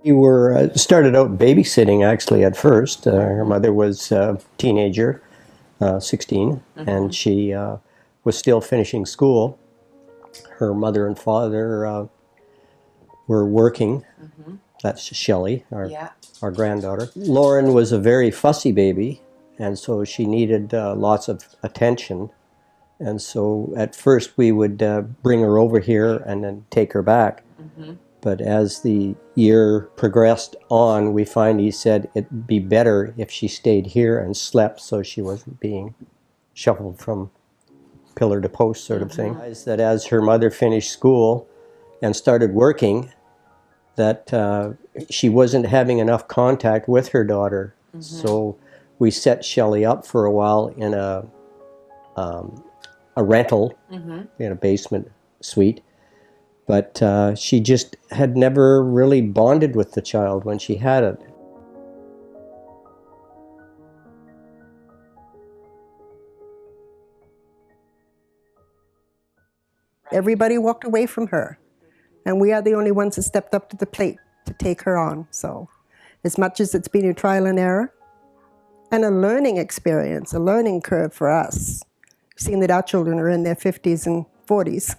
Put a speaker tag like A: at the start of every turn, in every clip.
A: We were started out babysitting actually at first. Her mother was a teenager, 16, and she was still finishing school. Her mother and father were working. That's Shelley, our granddaughter. Lauren was a very fussy baby, and so she needed lots of attention. And so at first we would bring her over here and then take her back. But as the year progressed on, we find he said it'd be better if she stayed here and slept so she wasn't being shuffled from pillar to post sort of thing. That as her mother finished school and started working, that she wasn't having enough contact with her daughter. So we set Shelley up for a while in a rental in a basement suite. But she just had never really bonded with the child when she had it.
B: Everybody walked away from her, and we are the only ones that stepped up to the plate to take her on. So as much as it's been a trial and error and a learning experience, a learning curve for us, seeing that our children are in their 50s and 40s.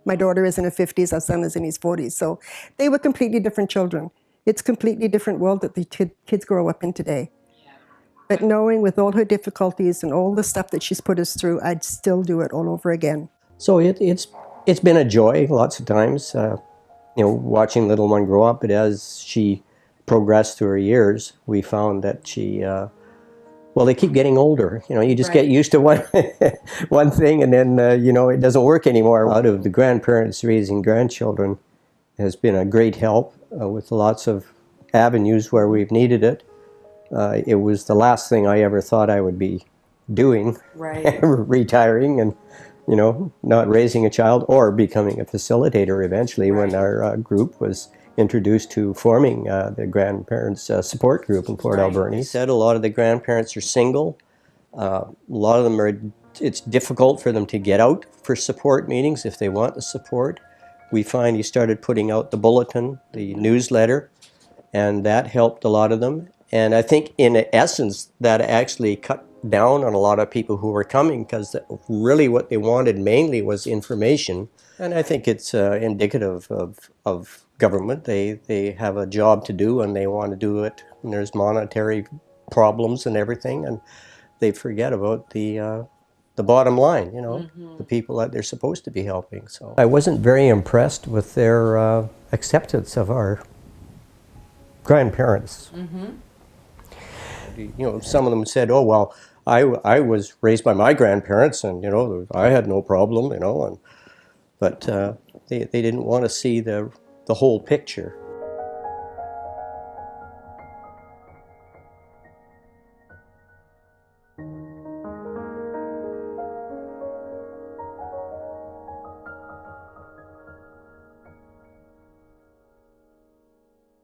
B: My daughter is in her 50s, our son is in his 40s. So they were completely different children. It's a completely different world that the kids grow up in today. But knowing with all her difficulties and all the stuff that she's put us through, I'd still do it all over again.
A: So it's been a joy lots of times, watching little one grow up. But as she progressed through her years, we found that she they keep getting older. You just get used to one thing, and then it doesn't work anymore. Out of the grandparents raising grandchildren has been a great help with lots of avenues where we've needed it. It was the last thing I ever thought I would be doing, retiring and not raising a child or becoming a facilitator eventually. When our group was introduced to forming the grandparents support group in Port Alberni. Said a lot of the grandparents are single. A lot of them it's difficult for them to get out for support meetings if they want the support. We find he started putting out the bulletin, the newsletter, and that helped a lot of them. And I think in essence that actually cut down on a lot of people who were coming, because really what they wanted mainly was information. And I think it's indicative of government. They have a job to do and they want to do it, and there's monetary problems and everything, and they forget about the bottom line, the people that they're supposed to be helping. So I wasn't very impressed with their acceptance of our grandparents. Some of them said, oh, well, I was raised by my grandparents and, I had no problem, but they didn't want to see the whole picture.